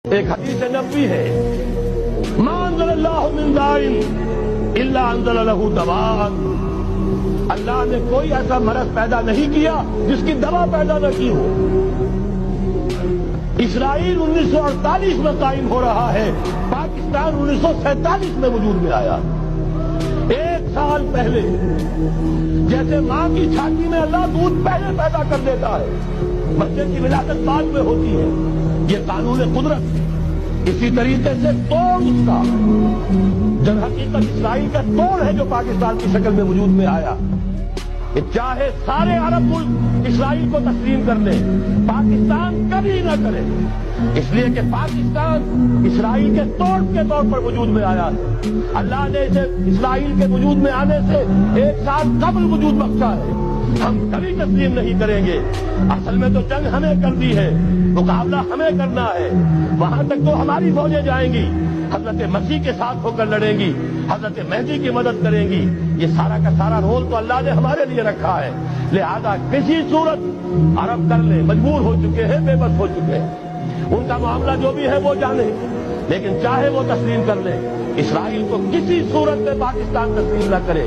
ایک حدیث نبوی ہے، ما انزل اللہ من دائن الا انزل لہ دواء، اللہ نے کوئی ایسا مرض پیدا نہیں کیا جس کی دوا پیدا نہ کی ہو۔ اسرائیل 1948 میں قائم ہو رہا ہے، پاکستان 1947 میں وجود میں آیا۔ 1 سال پہلے جیسے ماں کی چھاتی میں اللہ دودھ پہلے پیدا کر دیتا ہے، بچے کی ولادت بعد میں ہوتی ہے، یہ قانون قدرت۔ اسی طریقے سے توڑ اس کا جب حقیقت اسرائیل کا توڑ ہے جو پاکستان کی شکل میں وجود میں آیا۔ کہ چاہے سارے عرب ملک اسرائیل کو تسلیم کر لیں، پاکستان کبھی نہ کرے، اس لیے کہ پاکستان اسرائیل کے توڑ کے طور پر وجود میں آیا۔ اللہ نے اسے اسرائیل کے وجود میں آنے سے 1 سال قبل وجود بخشا ہے، ہم کبھی تسلیم نہیں کریں گے۔ اصل میں تو جنگ ہمیں کر دی ہے، مقابلہ ہمیں کرنا ہے، وہاں تک تو ہماری فوجیں جائیں گی، حضرت مسیح کے ساتھ ہو کر لڑیں گی، حضرت مہدی کی مدد کریں گی۔ یہ سارا کا سارا رول تو اللہ نے ہمارے لیے رکھا ہے، لہذا کسی صورت عرب کر لیں، مجبور ہو چکے ہیں، بے بس ہو چکے ہیں، ان کا معاملہ جو بھی ہے وہ جانے، لیکن چاہے وہ تسلیم کر لیں، اسرائیل کو کسی صورت میں پاکستان تسلیم نہ کرے۔